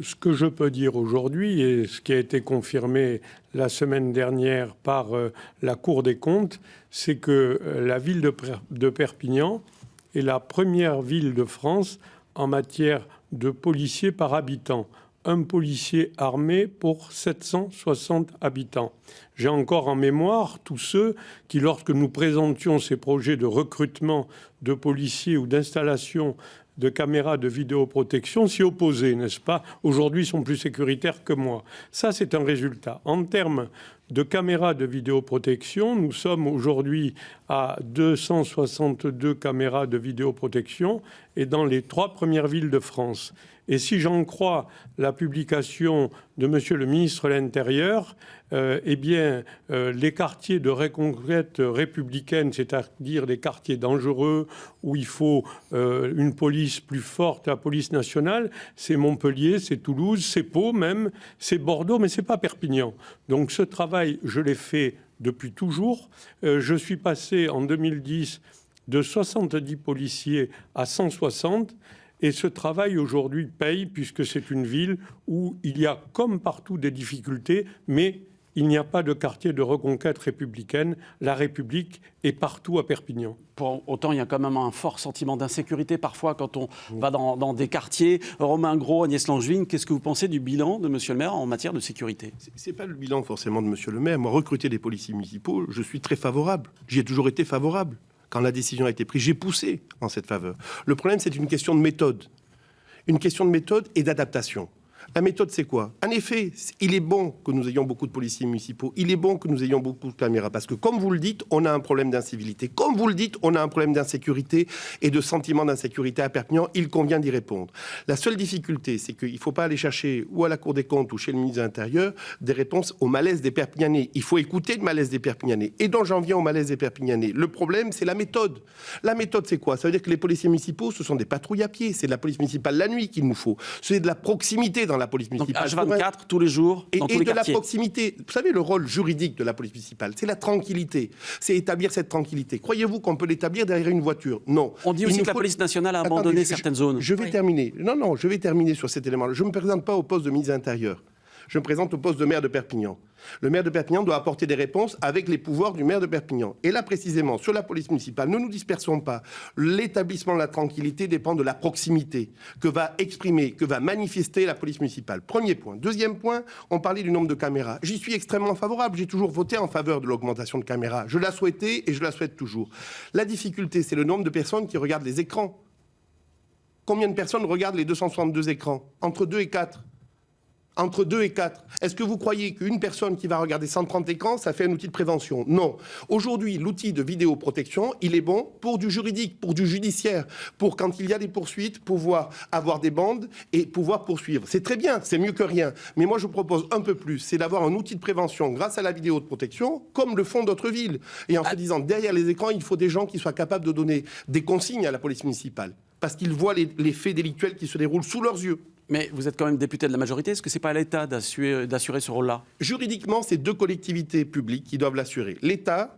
ce que je peux dire aujourd'hui, et ce qui a été confirmé la semaine dernière par la Cour des comptes, c'est que la ville de Perpignan est la première ville de France en matière de policiers par habitant. Un policier armé pour 760 habitants. J'ai encore en mémoire tous ceux qui, lorsque nous présentions ces projets de recrutement de policiers ou d'installation de caméras de vidéoprotection, s'y opposaient, n'est-ce pas? Aujourd'hui, ils sont plus sécuritaires que moi. Ça, c'est un résultat. En termes de caméras de vidéoprotection, nous sommes aujourd'hui à 262 caméras de vidéoprotection et dans les 3 premières villes de France. Et si j'en crois la publication de Monsieur le ministre de l'Intérieur, les quartiers de reconquête républicaine, c'est-à-dire les quartiers dangereux où il faut une police plus forte, la police nationale, c'est Montpellier, c'est Toulouse, c'est Pau même, c'est Bordeaux, mais c'est pas Perpignan. Donc ce travail, je l'ai fait depuis toujours. Je suis passé en 2010 de 70 policiers à 160. Et ce travail aujourd'hui paye puisque c'est une ville où il y a comme partout des difficultés, mais il n'y a pas de quartier de reconquête républicaine. La République est partout à Perpignan. Pour autant, il y a quand même un fort sentiment d'insécurité parfois quand on va dans des quartiers. Romain Gros, Agnès Langevin, qu'est-ce que vous pensez du bilan de Monsieur le maire en matière de sécurité? C'est pas le bilan forcément de Monsieur le maire. Moi, recruter des policiers municipaux, je suis très favorable. J'y ai toujours été favorable. Quand la décision a été prise, j'ai poussé en cette faveur. Le problème, c'est une question de méthode. Une question de méthode et d'adaptation. La méthode, c'est quoi? En effet, il est bon que nous ayons beaucoup de policiers municipaux. Il est bon que nous ayons beaucoup de caméras. Parce que, comme vous le dites, on a un problème d'incivilité. Comme vous le dites, on a un problème d'insécurité et de sentiment d'insécurité à Perpignan. Il convient d'y répondre. La seule difficulté, c'est qu'il ne faut pas aller chercher, ou à la Cour des comptes ou chez le ministre de l'Intérieur, des réponses au malaise des Perpignanais. Il faut écouter le malaise des Perpignanais. Et donc, j'en viens au malaise des Perpignanais. Le problème, c'est la méthode. La méthode, c'est quoi? Ça veut dire que les policiers municipaux, ce sont des patrouilles à pied. C'est de la police municipale la nuit qu'il nous faut. C'est de la proximité dans la police municipale. Donc H24, tous les jours, dans tous les quartiers. Et de la proximité. Vous savez, le rôle juridique de la police municipale, c'est la tranquillité. C'est établir cette tranquillité. Croyez-vous qu'on peut l'établir derrière une voiture? Non. On dit aussi que la police nationale a abandonné certaines zones. Je vais terminer. Non, je vais terminer sur cet élément-là. Je ne me présente pas au poste de ministre de l'Intérieur. Je me présente au poste de maire de Perpignan. Le maire de Perpignan doit apporter des réponses avec les pouvoirs du maire de Perpignan. Et là, précisément, sur la police municipale, ne nous dispersons pas. L'établissement de la tranquillité dépend de la proximité que va exprimer, que va manifester la police municipale. Premier point. Deuxième point, on parlait du nombre de caméras. J'y suis extrêmement favorable. J'ai toujours voté en faveur de l'augmentation de caméras. Je la souhaitais et je la souhaite toujours. La difficulté, c'est le nombre de personnes qui regardent les écrans. Combien de personnes regardent les 262 écrans? Entre 2 et 4. Entre 2 et 4. Est-ce que vous croyez qu'une personne qui va regarder 130 écrans, ça fait un outil de prévention? Non. Aujourd'hui, l'outil de vidéoprotection, il est bon pour du juridique, pour du judiciaire, pour quand il y a des poursuites, pouvoir avoir des bandes et pouvoir poursuivre. C'est très bien, c'est mieux que rien. Mais moi, je propose un peu plus, c'est d'avoir un outil de prévention grâce à la vidéoprotection, comme le font d'autres villes. Et en se disant, derrière les écrans, il faut des gens qui soient capables de donner des consignes à la police municipale. Parce qu'ils voient les faits délictuels qui se déroulent sous leurs yeux. Mais vous êtes quand même député de la majorité. Est-ce que ce n'est pas à l'État d'assurer ce rôle-là? Juridiquement, c'est 2 collectivités publiques qui doivent l'assurer. L'État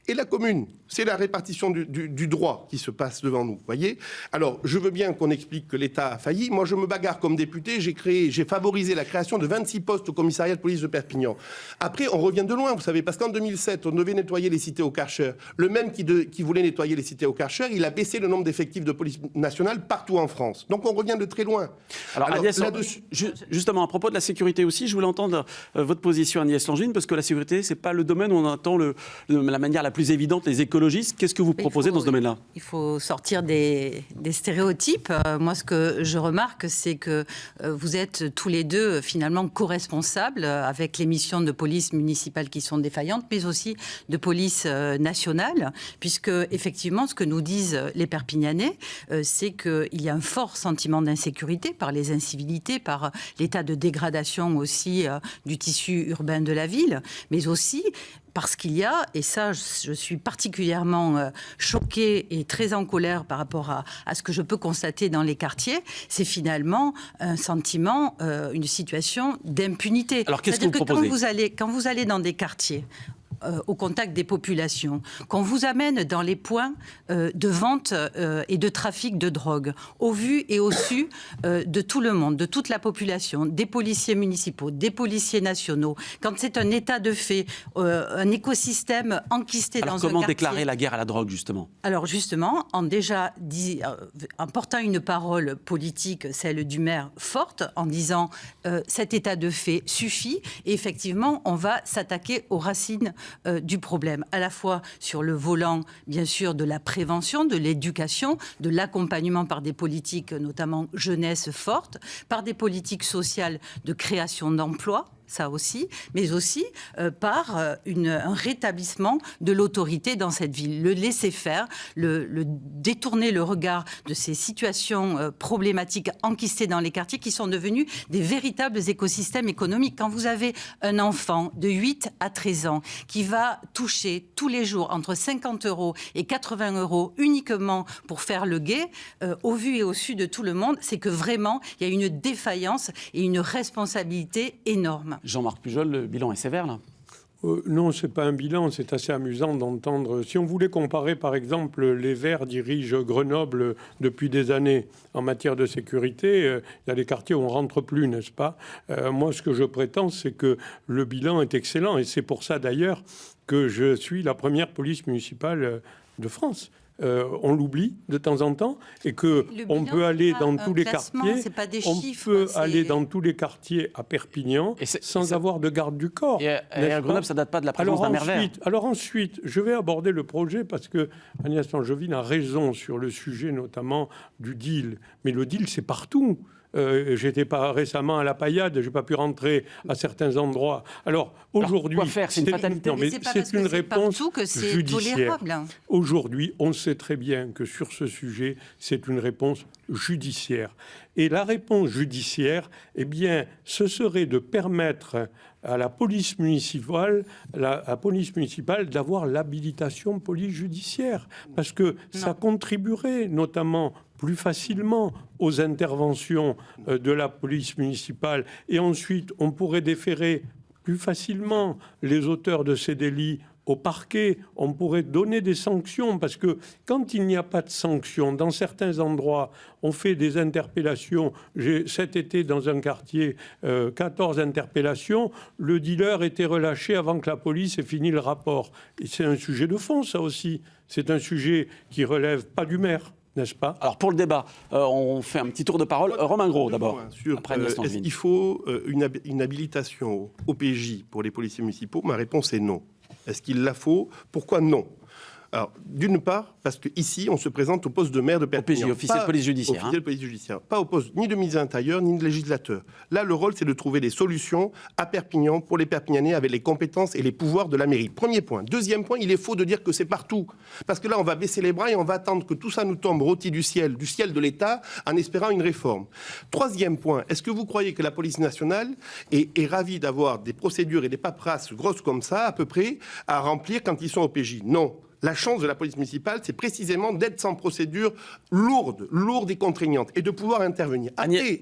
et la commune. C'est la répartition du droit qui se passe devant nous, voyez. Alors, je veux bien qu'on explique que l'État a failli. Moi, je me bagarre comme député. J'ai favorisé la création de 26 postes au commissariat de police de Perpignan. Après, on revient de loin, vous savez, parce qu'en 2007, on devait nettoyer les cités au Karcher. Le même qui voulait nettoyer les cités au Karcher, il a baissé le nombre d'effectifs de police nationale partout en France. Donc, on revient de très loin. Alors Agnès, justement, à propos de la sécurité aussi, je voulais entendre votre position, Agnès Langevin, parce que la sécurité, c'est pas le domaine où on entend la manière la plus évidente les écologistes. Qu'est-ce que vous proposez dans ce domaine-là? Il faut sortir des stéréotypes. Moi, ce que je remarque, c'est que vous êtes tous les deux finalement co-responsables avec les missions de police municipale qui sont défaillantes, mais aussi de police nationale, puisque effectivement, ce que nous disent les Perpignanais, c'est qu'il y a un fort sentiment d'insécurité par les incivilités, par l'état de dégradation aussi du tissu urbain de la ville, mais aussi parce qu'il y a, et ça je suis particulièrement choquée et très en colère par rapport à ce que je peux constater dans les quartiers, c'est finalement un sentiment, une situation d'impunité. Alors qu'est-ce que vous proposez? Quand vous allez dans des quartiers, au contact des populations, qu'on vous amène dans les points de vente et de trafic de drogue, au vu et au su de tout le monde, de toute la population, des policiers municipaux, des policiers nationaux, quand c'est un état de fait, un écosystème enquisté dans un quartier. Alors comment déclarer la guerre à la drogue, justement ? Alors justement, en portant une parole politique, celle du maire, forte, en disant cet état de fait suffit, et effectivement, on va s'attaquer aux racines du problème, à la fois sur le volant, bien sûr, de la prévention, de l'éducation, de l'accompagnement par des politiques, notamment jeunesse forte, par des politiques sociales de création d'emplois, ça aussi, mais aussi par un rétablissement de l'autorité dans cette ville. Le laisser faire, le détourner le regard de ces situations problématiques enquistées dans les quartiers qui sont devenus des véritables écosystèmes économiques. Quand vous avez un enfant de 8 à 13 ans qui va toucher tous les jours entre 50 € et 80 € uniquement pour faire le guet, au vu et au su de tout le monde, c'est que vraiment, il y a une défaillance et une responsabilité énorme. Jean-Marc Pujol, le bilan est sévère, là ? Non, ce n'est pas un bilan, c'est assez amusant d'entendre. Si on voulait comparer, par exemple, les Verts dirigent Grenoble depuis des années en matière de sécurité, il y a des quartiers où on ne rentre plus, n'est-ce pas ? Moi, ce que je prétends, c'est que le bilan est excellent, et c'est pour ça d'ailleurs que je suis la première police municipale de France. On l'oublie de temps en temps, et que on peut aller dans tous les quartiers. On peut aller dans tous les quartiers à Perpignan sans avoir de garde du corps. Et à Grenoble, ça ne date pas de la présence d'un maire vert. Alors ensuite, je vais aborder le projet parce que Agnès Langevin a raison sur le sujet notamment du deal. Mais le deal, c'est partout. J'étais pas récemment à la Paillade, j'ai pas pu rentrer à certains endroits. Alors aujourd'hui, quoi faire ? C'est une fatalité. Non, mais c'est une réponse judiciaire. Aujourd'hui, on sait très bien que sur ce sujet, c'est une réponse judiciaire. Et la réponse judiciaire, eh bien, ce serait de permettre à la police municipale, d'avoir l'habilitation police judiciaire, parce que ça contribuerait notamment plus facilement aux interventions de la police municipale, et ensuite on pourrait déférer plus facilement les auteurs de ces délits au parquet, on pourrait donner des sanctions, parce que quand il n'y a pas de sanctions, dans certains endroits, on fait des interpellations. J'ai cet été dans un quartier 14 interpellations, le dealer était relâché avant que la police ait fini le rapport. Et c'est un sujet de fond, ça aussi. C'est un sujet qui relève pas du maire, n'est-ce pas ? Alors pour le débat, on fait un petit tour de parole. Romain Gros d'abord. Est-ce qu'il faut une habilitation au PJ pour les policiers municipaux ? Ma réponse est non. Est-ce qu'il la faut ? Pourquoi non ? Alors, d'une part, parce qu'ici, on se présente au poste de maire de Perpignan. Au PJ, officier de police judiciaire. Officier de police judiciaire. Pas au poste ni de ministre de l'Intérieur, ni de législateur. Là, le rôle, c'est de trouver des solutions à Perpignan pour les Perpignanais avec les compétences et les pouvoirs de la mairie. Premier point. Deuxième point, il est faux de dire que c'est partout. Parce que là, on va baisser les bras et on va attendre que tout ça nous tombe rôti du ciel de l'État, en espérant une réforme. Troisième point, est-ce que vous croyez que la police nationale est ravie d'avoir des procédures et des paperasses grosses comme ça, à peu près, à remplir quand ils sont au PJ ? Non. La chance de la police municipale, c'est précisément d'être sans procédure lourde et contraignante, et de pouvoir intervenir.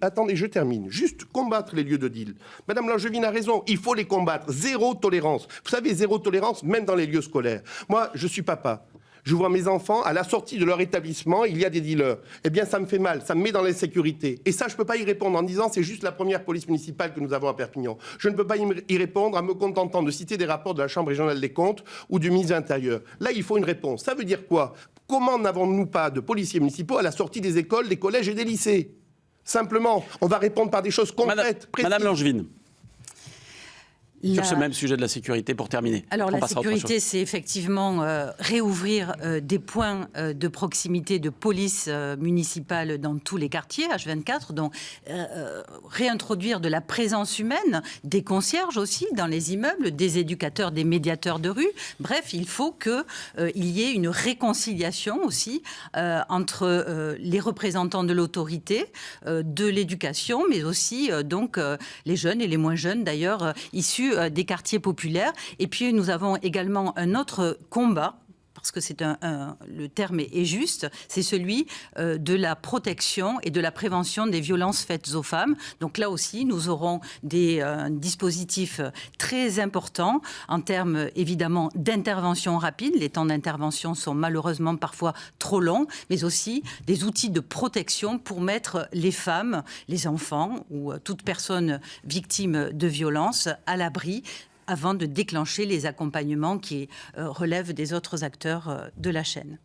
Attendez, je termine. Juste combattre les lieux de deal. Madame Langevin a raison, il faut les combattre. Zéro tolérance. Vous savez, zéro tolérance, même dans les lieux scolaires. Moi, je suis papa. Je vois mes enfants, à la sortie de leur établissement, il y a des dealers. Eh bien, ça me fait mal, ça me met dans l'insécurité. Et ça, je ne peux pas y répondre en disant c'est juste la première police municipale que nous avons à Perpignan. Je ne peux pas y répondre en me contentant de citer des rapports de la Chambre régionale des comptes ou du ministre de l'Intérieur. Là, il faut une réponse. Ça veut dire quoi ? Comment n'avons-nous pas de policiers municipaux à la sortie des écoles, des collèges et des lycées ? Simplement, on va répondre par des choses concrètes, précises. Madame Langevin. Sur ce même sujet de la sécurité, pour terminer. Alors la sécurité, c'est effectivement réouvrir des points de proximité de police municipale dans tous les quartiers, H24, donc réintroduire de la présence humaine, des concierges aussi dans les immeubles, des éducateurs, des médiateurs de rue. Bref, il faut qu'il y ait une réconciliation aussi entre les représentants de l'autorité, de l'éducation, mais aussi donc les jeunes et les moins jeunes d'ailleurs, issus des quartiers populaires. Et puis nous avons également un autre combat, parce que le terme est juste, c'est celui de la protection et de la prévention des violences faites aux femmes. Donc là aussi, nous aurons des dispositifs très importants en termes évidemment d'intervention rapide. Les temps d'intervention sont malheureusement parfois trop longs, mais aussi des outils de protection pour mettre les femmes, les enfants ou toute personne victime de violences à l'abri avant de déclencher les accompagnements qui relèvent des autres acteurs de la chaîne.